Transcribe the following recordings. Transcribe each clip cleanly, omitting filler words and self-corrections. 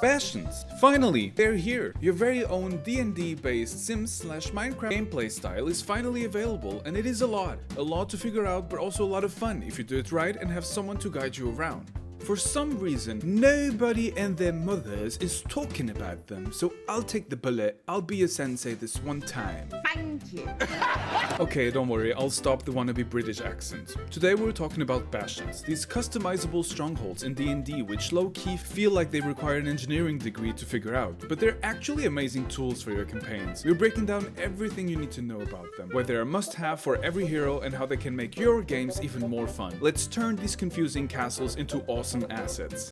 Bastions! Finally, they're here! Your very own D&D based Sims/Minecraft gameplay style is finally available, and it is a lot to figure out, but also a lot of fun if you do it right and have someone to guide you around. For some reason, nobody and their mothers is talking about them, so I'll take the bullet. I'll be a sensei this one time. Thank you. Okay, don't worry, I'll stop the wannabe British accent. Today we're talking about Bastions, these customizable strongholds in D&D which low-key feel like they require an engineering degree to figure out, but they're actually amazing tools for your campaigns. We're breaking down everything you need to know about them, why they're a must-have for every hero and how they can make your games even more fun. Let's turn these confusing castles into awesome assets.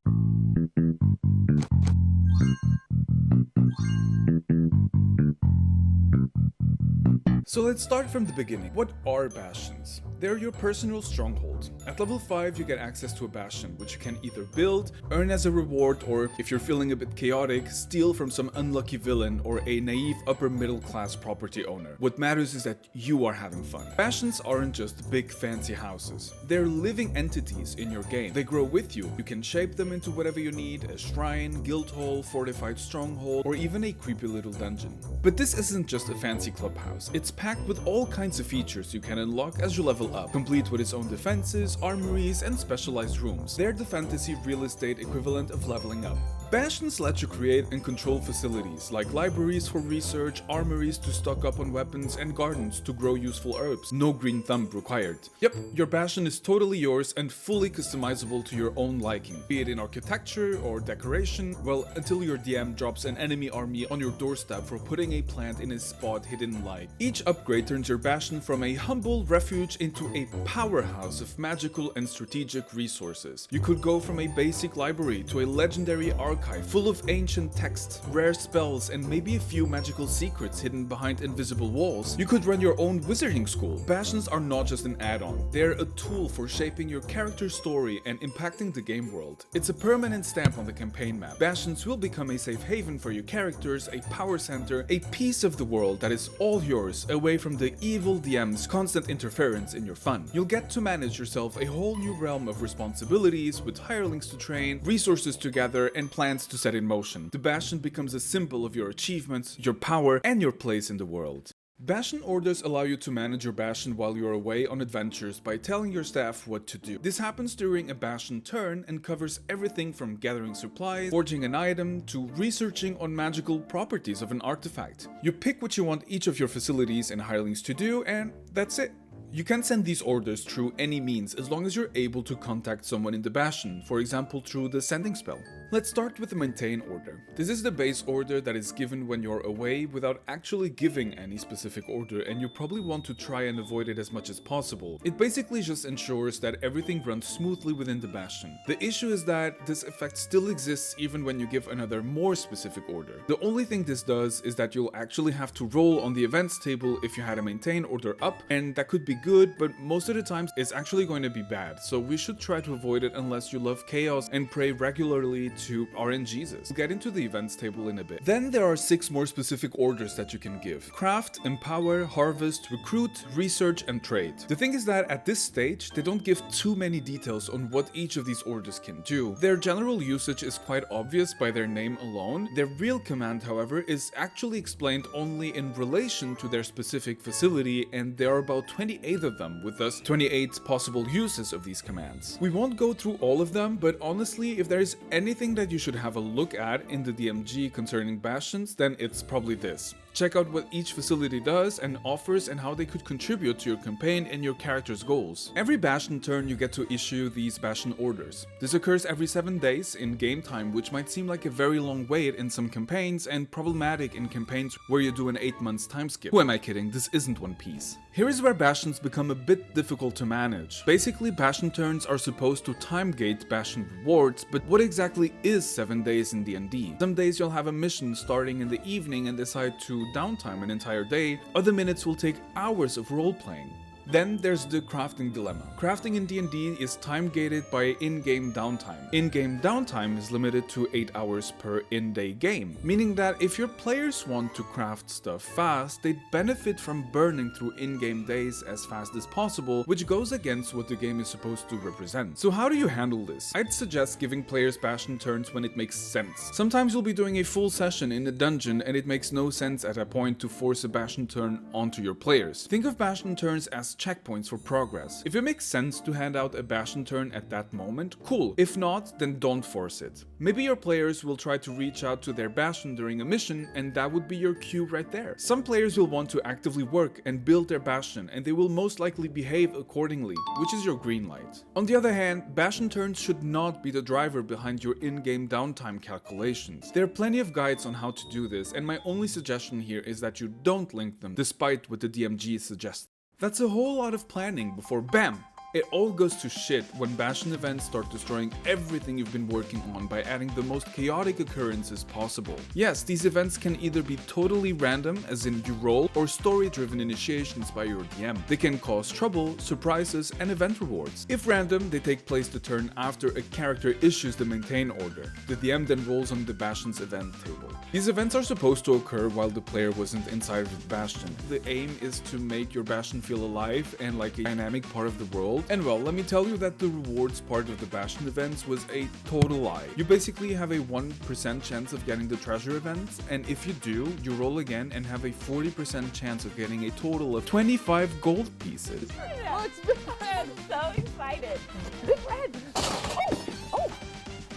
So let's start from the beginning. What are Bastions? They're your personal stronghold. At level 5 you get access to a Bastion, which you can either build, earn as a reward, or if you're feeling a bit chaotic, steal from some unlucky villain or a naive upper middle class property owner. What matters is that you are having fun. Bastions aren't just big fancy houses. They're living entities in your game. They grow with you. You can shape them into whatever you need: a shrine, guild hall, fortified stronghold, or even a creepy little dungeon. But this isn't just a fancy clubhouse. It's packed with all kinds of features you can unlock as you level up, complete with its own defenses, armories, and specialized rooms. They're the fantasy real estate equivalent of leveling up. Bastions let you create and control facilities like libraries for research, armories to stock up on weapons, and gardens to grow useful herbs. No green thumb required. Yep, your Bastion is totally yours and fully customizable to your own liking, be it in architecture or decoration, well, until your DM drops an enemy army on your doorstep for putting a plant in a spot hidden in light. Each upgrade turns your Bastion from a humble refuge into a powerhouse of magical and strategic resources. You could go from a basic library to a legendary archive full of ancient texts, rare spells, and maybe a few magical secrets hidden behind invisible walls. You could run your own wizarding school. Bastions are not just an add-on, they're a tool for shaping your character's story and impacting the game world. It's a permanent stamp on the campaign map. Bastions will become a safe haven for your characters, a power center, a piece of the world that is all yours, away from the evil DM's constant interference in your fun. You'll get to manage yourself a whole new realm of responsibilities with hirelings to train, resources to gather, and plans to set in motion. The Bastion becomes a symbol of your achievements, your power, and your place in the world. Bastion Orders allow you to manage your Bastion while you're away on adventures by telling your staff what to do. This happens during a Bastion turn and covers everything from gathering supplies, forging an item, to researching on magical properties of an artifact. You pick what you want each of your facilities and hirelings to do, and that's it. You can send these orders through any means as long as you're able to contact someone in the Bastion, for example through the sending spell. Let's start with the maintain order. This is the base order that is given when you're away without actually giving any specific order, and you probably want to try and avoid it as much as possible. It basically just ensures that everything runs smoothly within the Bastion. The issue is that this effect still exists even when you give another more specific order. The only thing this does is that you'll actually have to roll on the events table if you had a maintain order up, and that could be good, but most of the times it's actually going to be bad, so we should try to avoid it unless you love chaos and pray regularly to RNGesus. We'll get into the events table in a bit. Then there are 6 more specific orders that you can give: craft, empower, harvest, recruit, research, and trade. The thing is that at this stage they don't give too many details on what each of these orders can do. Their general usage is quite obvious by their name alone. Their real command, however, is actually explained only in relation to their specific facility, and there are about 28 of them, with thus 28 possible uses of these commands. We won't go through all of them, but honestly, if there is anything that you should have a look at in the DMG concerning Bastions, then it's probably this. Check out what each facility does and offers and how they could contribute to your campaign and your character's goals. Every Bastion turn you get to issue these Bastion Orders. This occurs every 7 days in game time, which might seem like a very long wait in some campaigns and problematic in campaigns where you do an 8 months time skip. Who am I kidding? This isn't One Piece. Here is where Bastions become a bit difficult to manage. Basically, Bastion turns are supposed to time gate Bastion rewards, but what exactly is 7 days in D&D? Some days you'll have a mission starting in the evening and decide to downtime an entire day. Other minutes will take hours of role-playing. Then there's the crafting dilemma. Crafting in D&D is time-gated by in-game downtime. In-game downtime is limited to 8 hours per in-day game, meaning that if your players want to craft stuff fast, they'd benefit from burning through in-game days as fast as possible, which goes against what the game is supposed to represent. So how do you handle this? I'd suggest giving players Bastion turns when it makes sense. Sometimes you'll be doing a full session in a dungeon and it makes no sense at a point to force a Bastion turn onto your players. Think of Bastion turns as checkpoints for progress. If it makes sense to hand out a Bastion turn at that moment, cool. If not, then don't force it. Maybe your players will try to reach out to their Bastion during a mission, and that would be your cue right there. Some players will want to actively work and build their Bastion, and they will most likely behave accordingly, which is your green light. On the other hand, Bastion turns should not be the driver behind your in-game downtime calculations. There are plenty of guides on how to do this, and my only suggestion here is that you don't link them, despite what the DMG suggests. That's a whole lot of planning before BAM! It all goes to shit when Bastion events start destroying everything you've been working on by adding the most chaotic occurrences possible. Yes, these events can either be totally random, as in you roll, or story-driven initiations by your DM. They can cause trouble, surprises, and event rewards. If random, they take place the turn after a character issues the maintain order. The DM then rolls on the Bastion's event table. These events are supposed to occur while the player wasn't inside of the Bastion. The aim is to make your Bastion feel alive and like a dynamic part of the world. And well, let me tell you that the rewards part of the Bastion events was a total lie. You basically have a 1% chance of getting the treasure events, and if you do, you roll again and have a 40% chance of getting a total of 25 gold pieces. Oh, it's Big Red! So excited! Big Red!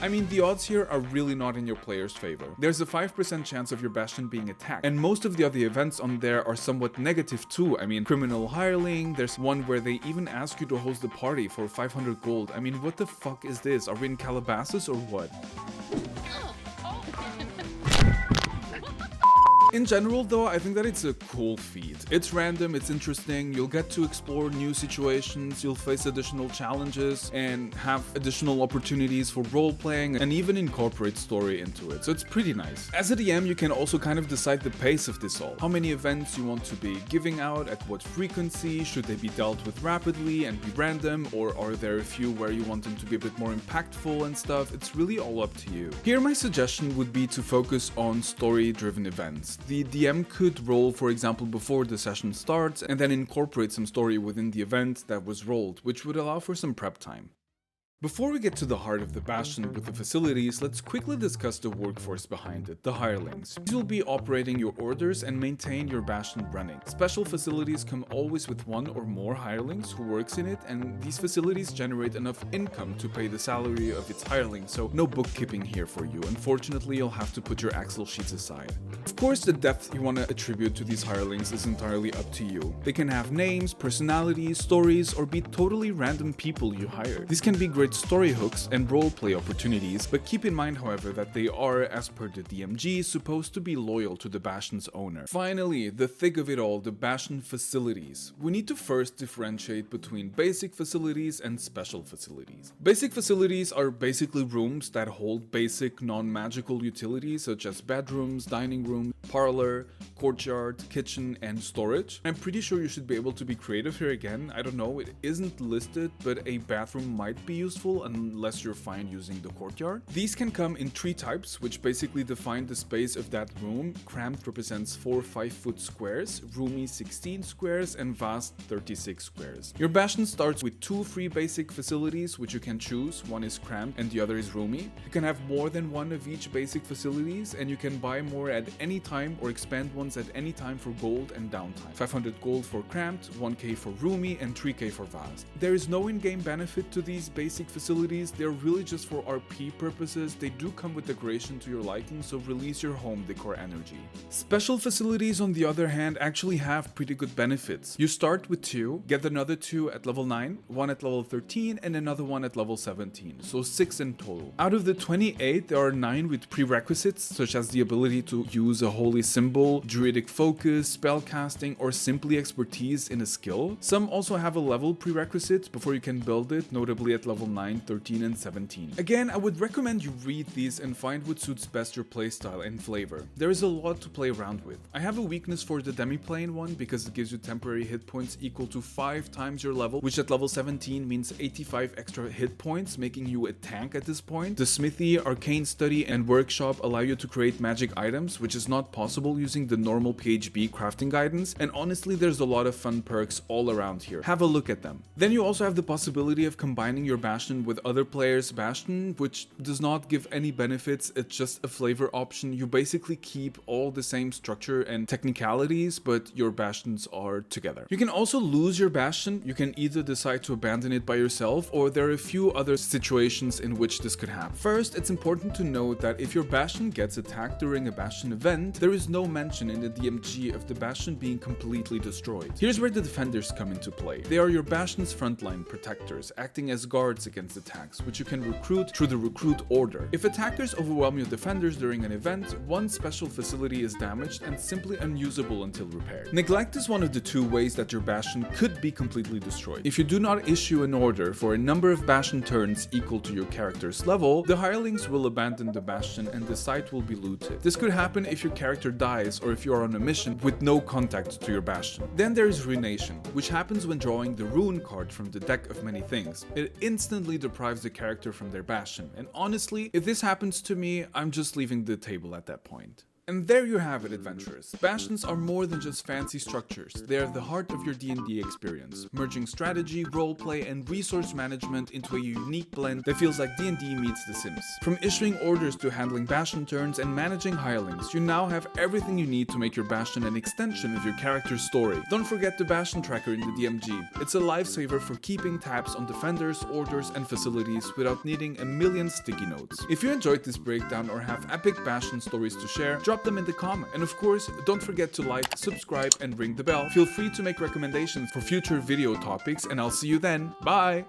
I mean, the odds here are really not in your player's favor. There's a 5% chance of your Bastion being attacked, and most of the other events on there are somewhat negative too. I mean, Criminal Hireling, there's one where they even ask you to host the party for 500 gold. I mean, what the fuck is this? Are we in Calabasas or what? In general though, I think that it's a cool feat. It's random, it's interesting, you'll get to explore new situations, you'll face additional challenges, and have additional opportunities for role-playing, and even incorporate story into it, so it's pretty nice. As a DM, you can also kind of decide the pace of this all. How many events you want to be giving out, at what frequency, should they be dealt with rapidly and be random, or are there a few where you want them to be a bit more impactful and stuff? It's really all up to you. Here my suggestion would be to focus on story-driven events. The DM could roll, for example, before the session starts, and then incorporate some story within the event that was rolled, which would allow for some prep time. Before we get to the heart of the Bastion with the facilities, let's quickly discuss the workforce behind it, the Hirelings. These will be operating your orders and maintain your Bastion running. Special facilities come always with one or more Hirelings who works in it, and these facilities generate enough income to pay the salary of its Hireling, so no bookkeeping here for you. Unfortunately, you'll have to put your Excel sheets aside. Of course, the depth you want to attribute to these Hirelings is entirely up to you. They can have names, personalities, stories, or be totally random people you hire. These can be great story hooks and roleplay opportunities, but keep in mind, however, that they are, as per the DMG, supposed to be loyal to the Bastion's owner. Finally, the thick of it all, the Bastion facilities. We need to first differentiate between basic facilities and special facilities. Basic facilities are basically rooms that hold basic non-magical utilities such as bedrooms, dining room, parlor, courtyard, kitchen, and storage. I'm pretty sure you should be able to be creative here again. I don't know, it isn't listed, but a bathroom might be useful unless you're fine using the courtyard. These can come in 3 types, which basically define the space of that room. Cramped represents 4 5-foot squares, roomy 16 squares, and vast 36 squares. Your Bastion starts with 2 free basic facilities, which you can choose. One is cramped and the other is roomy. You can have more than one of each basic facilities, and you can buy more at any time or expand ones at any time for gold and downtime. 500 gold for cramped, 1k for roomy, and 3k for vast. There is no in-game benefit to these basic facilities. They're really just for RP purposes. They do come with decoration to your liking, so release your home decor energy. Special facilities, on the other hand, actually have pretty good benefits. You start with 2, get another 2 at level 9, 1 at level 13, and another 1 at level 17, so 6 in total. Out of the 28, there are 9 with prerequisites, such as the ability to use a holy symbol, druidic focus, spellcasting, or simply expertise in a skill. Some also have a level prerequisite before you can build it, notably at level 9, 13, and 17. Again, I would recommend you read these and find what suits best your playstyle and flavor. There is a lot to play around with. I have a weakness for the demi-plane one because it gives you temporary hit points equal to 5 times your level, which at level 17 means 85 extra hit points, making you a tank at this point. The smithy, arcane study, and workshop allow you to create magic items, which is not possible using the normal PHB crafting guidance, and honestly there's a lot of fun perks all around here. Have a look at them. Then you also have the possibility of combining your Bastion with other players' Bastion, which does not give any benefits, it's just a flavor option. You basically keep all the same structure and technicalities, but your Bastions are together. You can also lose your Bastion. You can either decide to abandon it by yourself, or there are a few other situations in which this could happen. First, it's important to note that if your Bastion gets attacked during a Bastion event, there is no mention in the DMG of the Bastion being completely destroyed. Here's where the defenders come into play. They are your Bastion's frontline protectors, acting as guards against attacks, which you can recruit through the recruit order. If attackers overwhelm your defenders during an event, one special facility is damaged and simply unusable until repaired. Neglect is one of the two ways that your Bastion could be completely destroyed. If you do not issue an order for a number of Bastion turns equal to your character's level, the Hirelings will abandon the Bastion and the site will be looted. This could happen if your character dies or if you are on a mission with no contact to your Bastion. Then there is Ruination, which happens when drawing the Ruin card from the deck of many things. It instantly deprives the character from their Bastion, and honestly, if this happens to me, I'm just leaving the table at that point. And there you have it, adventurers. Bastions are more than just fancy structures. They are the heart of your D&D experience, merging strategy, roleplay, and resource management into a unique blend that feels like D&D meets The Sims. From issuing orders to handling Bastion turns and managing hirelings, you now have everything you need to make your Bastion an extension of your character's story. Don't forget the Bastion tracker in the DMG. It's a lifesaver for keeping tabs on defenders, orders, and facilities without needing a million sticky notes. If you enjoyed this breakdown or have epic Bastion stories to share, drop them in the comment. And of course, don't forget to like, subscribe, and ring the bell. Feel free to make recommendations for future video topics, and I'll see you then. Bye!